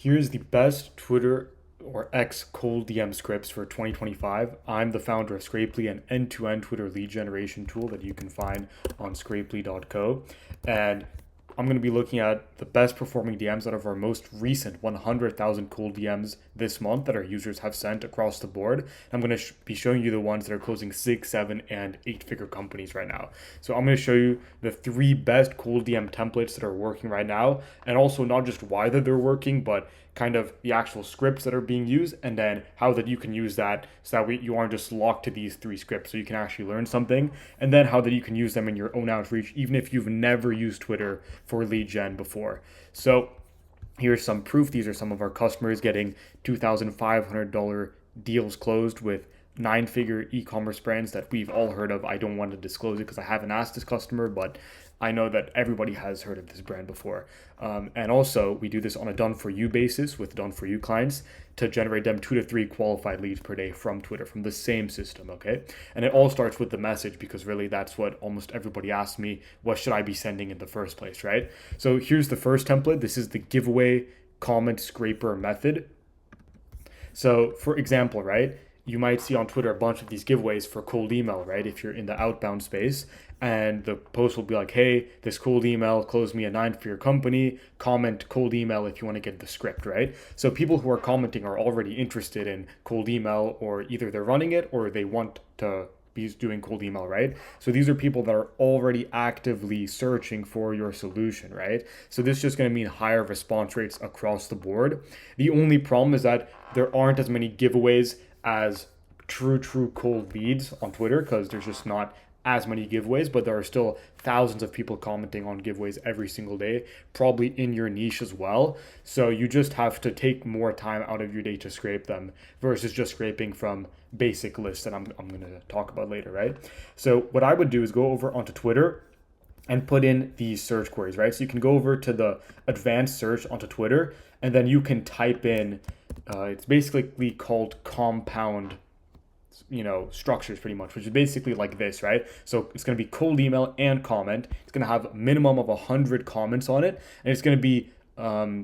Here's the best Twitter or X cold DM scripts for 2025. I'm the founder of Scrapely, an end-to-end Twitter lead generation tool that you can find on scrapely.co. And I'm going to be looking at the best performing DMs out of our most recent 100,000 cold DMs this month that our users have sent across the board. I'm going to be showing you the ones that are closing 6, 7, and 8-figure companies right now. So I'm going to show you the 3 best cold DM templates that are working right now, and also not just why that they're working, but kind of the actual scripts that are being used, and then how that you can use that so that you aren't just locked to these 3 scripts, so you can actually learn something, and then how that you can use them in your own outreach even if you've never used Twitter for lead gen before. So here's some proof. These are some of our customers getting $2,500 deals closed with 9-figure e-commerce brands that we've all heard of. I don't want to disclose it because I haven't asked this customer, but I know that everybody has heard of this brand before. And also, we do this on a done-for-you basis with done-for-you clients to generate them 2 to 3 qualified leads per day from Twitter, from the same system, okay? And it all starts with the message, because really that's what almost everybody asks me, what should I be sending in the first place, right? So here's the first template. This is the giveaway comment scraper method. So for example, right, you might see on Twitter a bunch of these giveaways for cold email, right? If you're in the outbound space, and the post will be like, hey, this cold email closed me a 9-figure company, comment cold email if you want to get the script, right? So people who are commenting are already interested in cold email, or either they're running it or they want to be doing cold email, right? So these are people that are already actively searching for your solution, right? So this is just going to mean higher response rates across the board. The only problem is that there aren't as many giveaways as true cold leads on Twitter, because there's just not as many giveaways, but there are still thousands of people commenting on giveaways every single day, probably in your niche as well. So you just have to take more time out of your day to scrape them versus just scraping from basic lists that I'm going to talk about later, right? So what I would do is go over onto Twitter and put in these search queries, right? So you can go over to the advanced search onto Twitter, and then you can type in, it's basically called compound structures pretty much, which is basically like this, right? So it's going to be cold email and comment. It's going to have a minimum of 100 comments on it, and it's going to be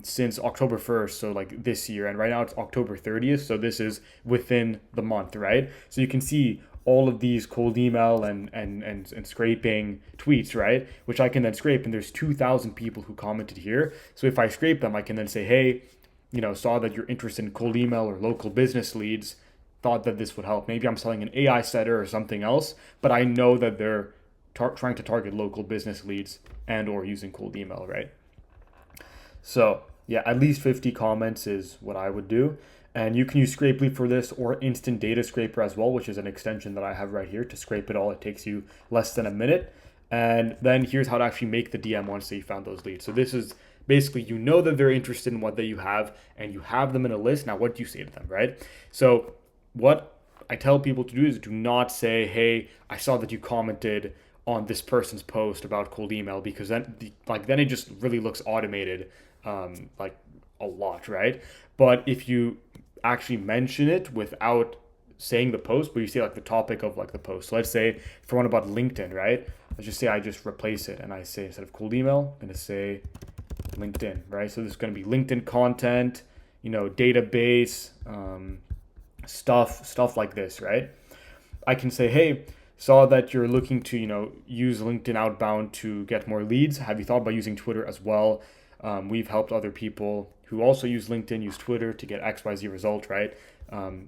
since October 1st, so like this year, and right now it's October 30th, so this is within the month, right? So you can see all of these cold email and scraping tweets, right? Which I can then scrape, and there's 2,000 people who commented here. So if I scrape them, I can then say, hey, saw that you're interested in cold email or local business leads, thought that this would help. Maybe I'm selling an AI setter or something else, but I know that they're trying to target local business leads and or using cold email, right? So yeah, at least 50 comments is what I would do. And you can use Scrapely for this, or Instant Data Scraper as well, which is an extension that I have right here to scrape it all. It takes you less than a minute. And then here's how to actually make the DM once that you found those leads. So this is basically, that they're interested in what that you have, and you have them in a list. Now, what do you say to them, right? So what I tell people to do is do not say, hey, I saw that you commented on this person's post about cold email, because then it just really looks automated, like a lot, right? But if you actually mention it without saying the post, but you say like the topic of like the post. So let's say for one about LinkedIn, right? Let's just say I just replace it and I say, instead of cold email, I'm going to say LinkedIn, right? So this is going to be LinkedIn content, database, stuff like this, right? I can say, hey, saw that you're looking to, use LinkedIn outbound to get more leads. Have you thought about using Twitter as well? We've helped other people who also use LinkedIn use Twitter to get XYZ result, right?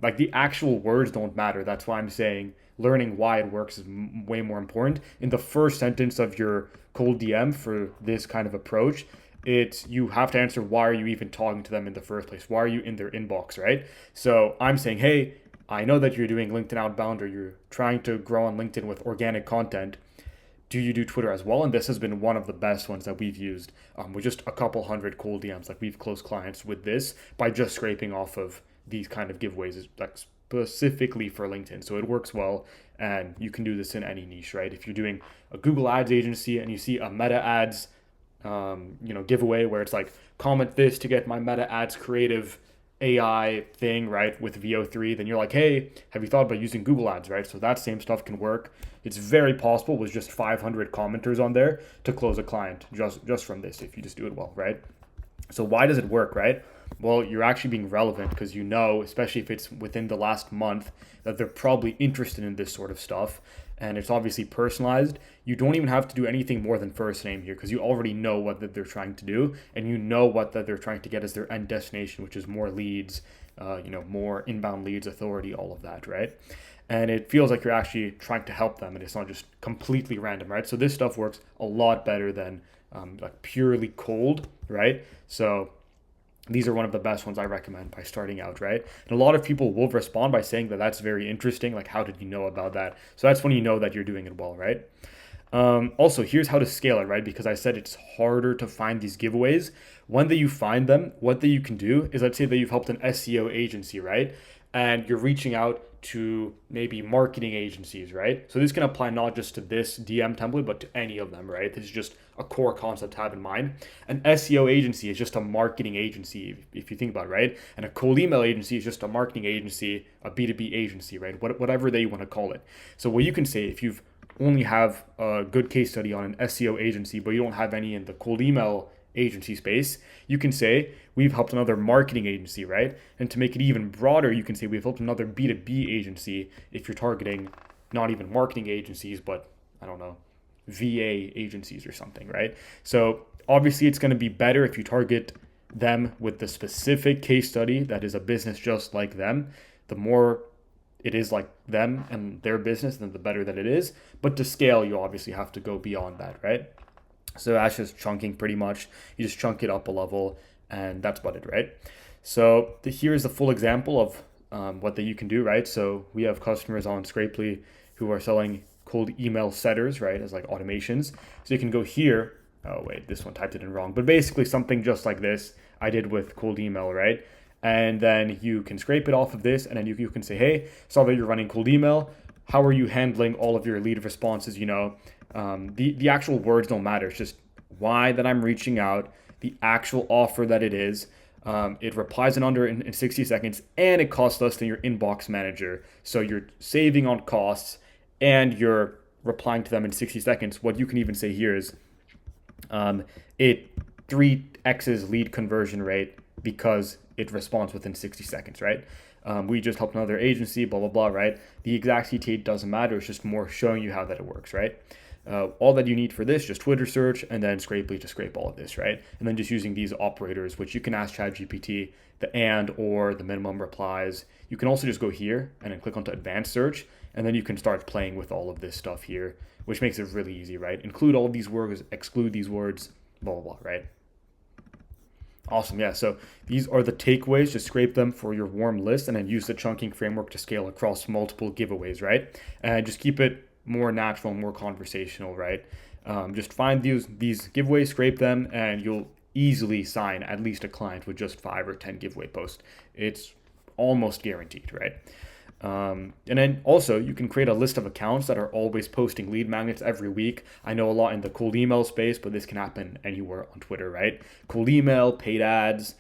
Like the actual words don't matter. That's why I'm saying learning why it works is way more important. In the first sentence of your cold DM for this kind of approach, you have to answer, why are you even talking to them in the first place? Why are you in their inbox, right? So I'm saying, hey, I know that you're doing LinkedIn outbound, or you're trying to grow on LinkedIn with organic content. Do you do Twitter as well? And this has been one of the best ones that we've used, with just a couple hundred cold DMs. Like, we've closed clients with this by just scraping off of these kind of giveaways, like specifically for LinkedIn. So it works well, and you can do this in any niche, right? If you're doing a Google Ads agency and you see a Meta Ads giveaway where it's like, comment this to get my Meta Ads creative AI thing, right, with VO3, then you're like, hey, have you thought about using Google Ads, right? So that same stuff can work. It's very possible with just 500 commenters on there to close a client just from this, if you just do it well, right? So why does it work, right? Well, you're actually being relevant because you know, especially if it's within the last month, that they're probably interested in this sort of stuff. And it's obviously personalized. You don't even have to do anything more than first name here because you already know what that they're trying to do, and you know what that they're trying to get as their end destination, which is more leads, more inbound leads, authority, all of that, right? And it feels like you're actually trying to help them, and it's not just completely random, right? So this stuff works a lot better than like purely cold, right? So these are one of the best ones I recommend by starting out, right? And a lot of people will respond by saying that that's very interesting. Like, how did you know about that? So that's when you know that you're doing it well, right? Also, here's how to scale it, right? Because I said it's harder to find these giveaways. When that you find them, what that you can do is, let's say that you've helped an SEO agency, right? And you're reaching out to maybe marketing agencies, right? So this can apply not just to this DM template, but to any of them, right? This is just a core concept to have in mind. An SEO agency is just a marketing agency, if you think about it, right? And a cold email agency is just a marketing agency, a B2B agency, right? Whatever they want to call it. So what you can say, if you've only have a good case study on an SEO agency, but you don't have any in the cold email agency space, you can say we've helped another marketing agency, right? And to make it even broader, you can say we've helped another B2B agency if you're targeting not even marketing agencies, but I don't know, VA agencies or something, right? So obviously it's going to be better if you target them with the specific case study that is a business just like them. The more it is like them and their business, then the better that it is. But to scale, you obviously have to go beyond that, right? So that's just chunking pretty much. You just chunk it up a level, and that's about it, right? So here's the full example of what that you can do, right? So we have customers on Scrapely who are selling cold email setters, right, as like automations. So you can go here. Oh wait, this one typed it in wrong. But basically something just like this I did with cold email, right? And then you can scrape it off of this, and then you can say, hey, saw that you're running cold email. How are you handling all of your lead responses? The actual words don't matter. It's just why that I'm reaching out, the actual offer that it is. It replies in 60 seconds, and it costs less than your inbox manager. So you're saving on costs, and you're replying to them in 60 seconds. What you can even say here is it 3x's lead conversion rate because it responds within 60 seconds, right? We just helped another agency, blah, blah, blah, right? The exact CTA doesn't matter. It's just more showing you how that it works, right? All that you need for this, just Twitter search and then Scrapely to scrape all of this, right? And then just using these operators, which you can ask ChatGPT, the and, or, the minimum replies. You can also just go here and then click onto advanced search, and then you can start playing with all of this stuff here, which makes it really easy, right? Include all of these words, exclude these words, blah, blah, blah, right? Awesome. Yeah. So these are the takeaways. Just scrape them for your warm list and then use the chunking framework to scale across multiple giveaways, right? And just keep it more natural, more conversational, right? Just find these giveaways, scrape them, and you'll easily sign at least a client with just 5 or 10 giveaway posts. It's almost guaranteed, right? And then also you can create a list of accounts that are always posting lead magnets every week. I know a lot in the cold email space, but this can happen anywhere on Twitter, right? Cold email, paid ads,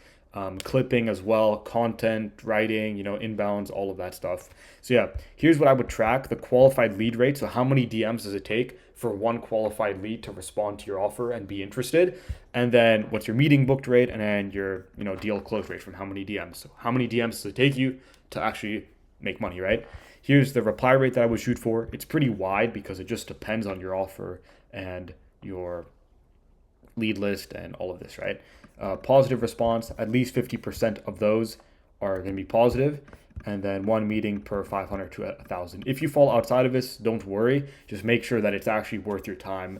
clipping as well, content, writing, inbounds, all of that stuff. So yeah, here's what I would track: the qualified lead rate. So how many DMs does it take for one qualified lead to respond to your offer and be interested? And then what's your meeting booked rate, and then your deal close rate from how many DMs. So how many DMs does it take you to actually make money, right? Here's the reply rate that I would shoot for. It's pretty wide because it just depends on your offer and your lead list and all of this, right? Positive response, at least 50% of those are going to be positive, and then one meeting per 500 to 1,000. If you fall outside of this, don't worry. Just make sure that it's actually worth your time,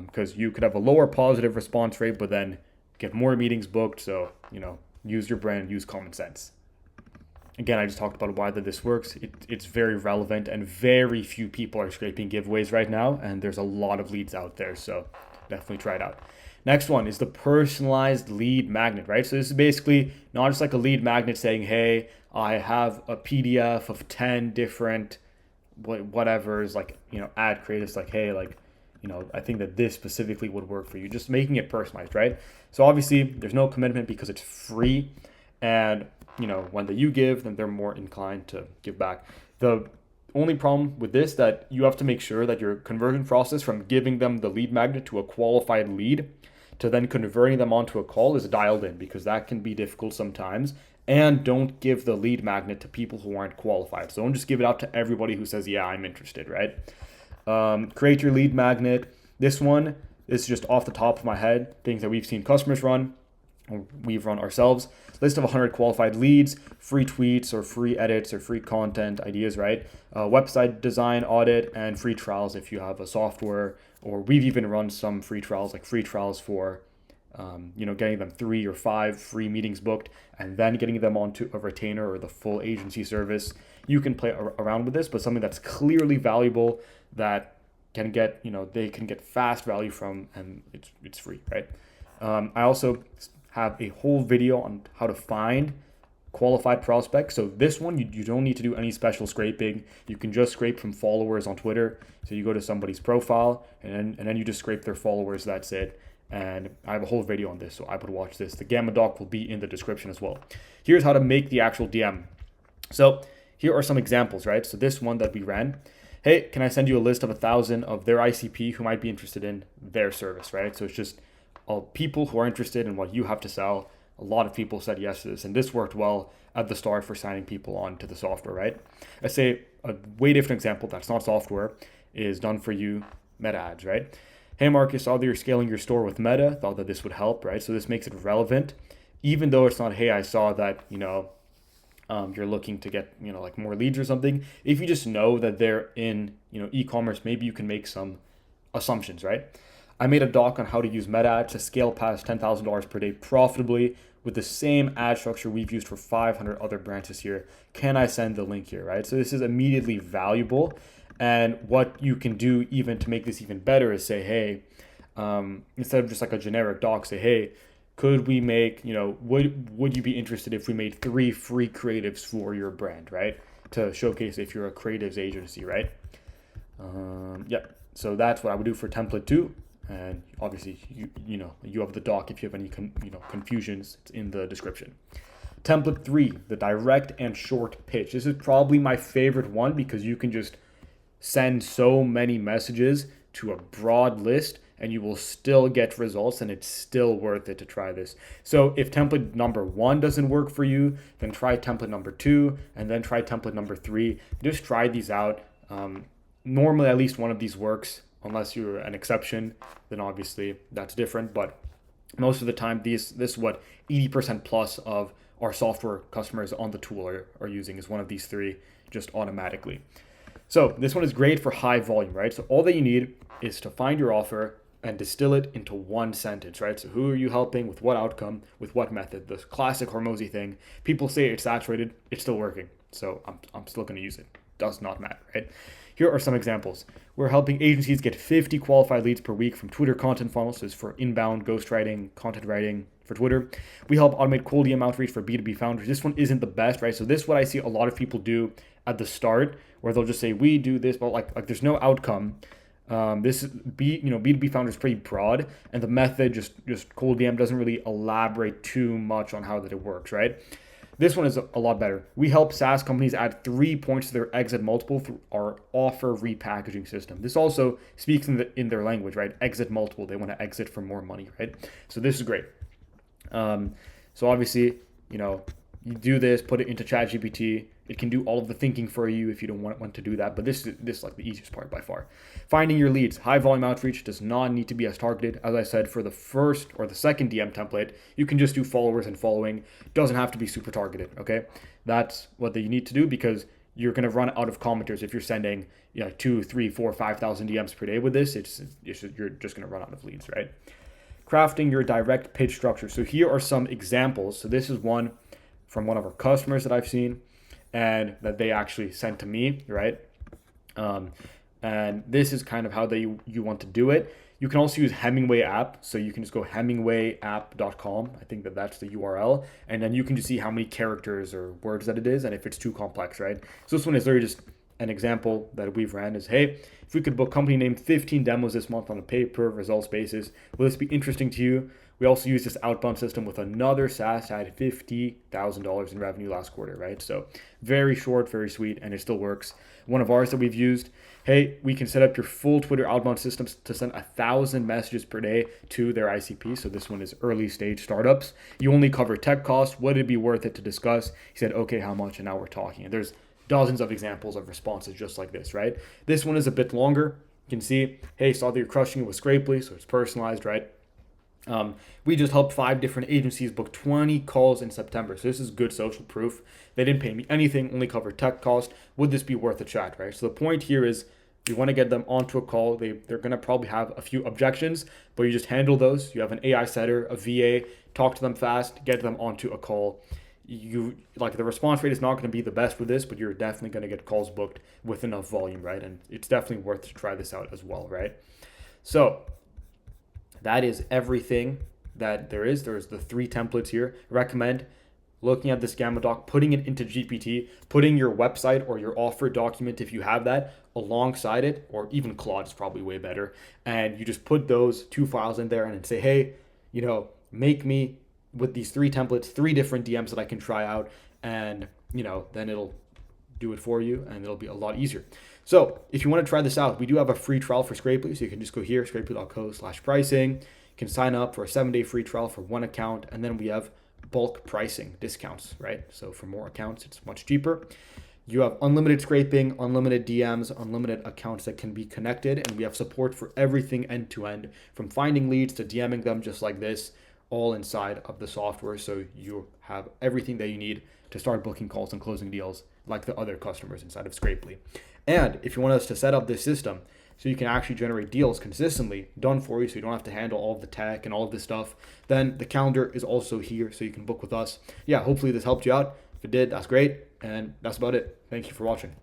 because you could have a lower positive response rate, but then get more meetings booked. So, use your brand, use common sense. Again, I just talked about why that this works. It's very relevant, and very few people are scraping giveaways right now, and there's a lot of leads out there, so definitely try it out. Next one is the personalized lead magnet, right? So this is basically not just like a lead magnet saying, hey, I have a PDF of 10 different whatever's like, ad creatives, like, hey, like, I think that this specifically would work for you. Just making it personalized, right? So obviously there's no commitment because it's free, and when you give, then they're more inclined to give back. The only problem with this, that you have to make sure that your conversion process from giving them the lead magnet to a qualified lead to then converting them onto a call is dialed in, because that can be difficult sometimes. And don't give the lead magnet to people who aren't qualified. So don't just give it out to everybody who says, yeah, I'm interested, right? Create your lead magnet. This one is just off the top of my head, things that we've seen customers run, or we've run ourselves. List of 100 qualified leads, free tweets or free edits or free content ideas, right? Website design audit, and free trials if you have a software, or we've even run some free trials, like free trials for getting them 3 or 5 free meetings booked, and then getting them onto a retainer or the full agency service. You can play around with this, but something that's clearly valuable, that can get, they can get fast value from, and it's free, right? I also have a whole video on how to find qualified prospects. So this one, you don't need to do any special scraping. You can just scrape from followers on Twitter. So you go to somebody's profile, and then you just scrape their followers. That's it. And I have a whole video on this, so I would watch this. The Gamma doc will be in the description as well. Here's how to make the actual DM. So here are some examples, right? So this one that we ran, hey, can I send you a list of 1,000 of their ICP who might be interested in their service, right? So it's just people who are interested in what you have to sell. A lot of people said yes to this, and this worked well at the start for signing people onto the software, right? I say a way different example that's not software is done for you Meta ads, right? Hey Marcus, saw that you're scaling your store with Meta, thought that this would help, right? So this makes it relevant, even though it's not, hey, I saw that, you're looking to get, like more leads or something. If you just know that they're in, e-commerce, maybe you can make some assumptions, right? I made a doc on how to use Meta ads to scale past $10,000 per day profitably with the same ad structure we've used for 500 other brands this year. Can I send the link here, right? So this is immediately valuable. And what you can do even to make this even better is say, hey, instead of just like a generic doc, say, hey, could we make, would you be interested if we made 3 free creatives for your brand, right? To showcase if you're a creatives agency, right? So that's what I would do for template 2. And obviously, you have the doc if you have any confusions. It's in the description. Template 3, the direct and short pitch. This is probably my favorite one, because you can just send so many messages to a broad list and you will still get results, and it's still worth it to try this. So if template number 1 doesn't work for you, then try template number 2, and then try template number 3. Just try these out. Normally, at least one of these works. Unless you're an exception, then obviously that's different. But most of the time, this is what 80% plus of our software customers on the tool are using, is one of these 3 just automatically. So this one is great for high volume, right? So all that you need is to find your offer and distill it into one sentence, right? So who are you helping, with what outcome, with what method? The classic Hormozi thing. People say it's saturated, it's still working. So I'm still going to use it. Does not matter, right? Here are some examples. We're helping agencies get 50 qualified leads per week from Twitter content funnels. This is for inbound ghostwriting, content writing for Twitter. We help automate cold DM outreach for B2B founders. This one isn't the best, right? So this is what I see a lot of people do at the start, where they'll just say, we do this, but like there's no outcome. This is B2B founders is pretty broad, and the method just cold DM doesn't really elaborate too much on how that it works, right? This one is a lot better. We help SaaS companies add 3 points to their exit multiple through our offer repackaging system. This also speaks in their language, right? Exit multiple. They want to exit for more money, right? So this is great. So obviously, you do this, put it into ChatGPT. It can do all of the thinking for you if you don't want to do that. But this is like the easiest part by far. Finding your leads. High volume outreach does not need to be as targeted. As I said, for the first or the second DM template, you can just do followers and following. It doesn't have to be super targeted, okay? That's what you need to do, because you're going to run out of commenters if you're sending 2, 3, 4, 5,000 DMs per day with this. You're just going to run out of leads, right? Crafting your direct pitch structure. So here are some examples. So this is one from one of our customers that I've seen and that they actually sent to me, right? And this is kind of how you want to do it. You can also use Hemingway app. So you can just go hemingwayapp.com. I think that's the URL. And then you can just see how many characters or words that it is, and if it's too complex, right? So this one is literally just an example that we've ran is, hey, if we could book company name 15 demos this month on a pay per results basis, will this be interesting to you? We also use this outbound system with another SaaS that had $50,000 in revenue last quarter, right? So very short, very sweet, and it still works. One of ours that we've used, hey, we can set up your full Twitter outbound systems to send 1,000 messages per day to their ICP. So this one is early stage startups. You only cover tech costs. Would it be worth it to discuss? He said, okay, how much? And now we're talking. And there's dozens of examples of responses just like this, right? This one is a bit longer. You can see, hey, saw that you're crushing it with Scrapely, so it's personalized, right? We just helped 5 different agencies book 20 calls in September. So this is good social proof. They didn't pay me anything, only cover tech cost. Would this be worth a chat, right? So the point here is you want to get them onto a call. They're going to probably have a few objections, but you just handle those. You have an AI setter, a VA, talk to them fast, get them onto a call. You like the response rate is not going to be the best with this, but you're definitely going to get calls booked with enough volume, right? And it's definitely worth to try this out as well, right? So that is everything that there is. There's the 3 templates here. Recommend looking at this Gamma doc, putting it into GPT, putting your website or your offer document, if you have that, alongside it, or even Claude is probably way better. And you just put those 2 files in there and say, hey, make me with these 3 templates, 3 different DMs that I can try out. And, then it'll do it for you and it'll be a lot easier. So if you want to try this out, we do have a free trial for Scrapely. So you can just go here, scrapely.co/pricing. You can sign up for a 7-day free trial for 1 account. And then we have bulk pricing discounts, right? So for more accounts, it's much cheaper. You have unlimited scraping, unlimited DMs, unlimited accounts that can be connected. And we have support for everything end to end, from finding leads to DMing them just like this, all inside of the software. So you have everything that you need to start booking calls and closing deals like the other customers inside of Scrapely. And if you want us to set up this system so you can actually generate deals consistently, done for you, so you don't have to handle all of the tech and all of this stuff, then the calendar is also here so you can book with us. Yeah, hopefully this helped you out. If it did, that's great. And that's about it. Thank you for watching.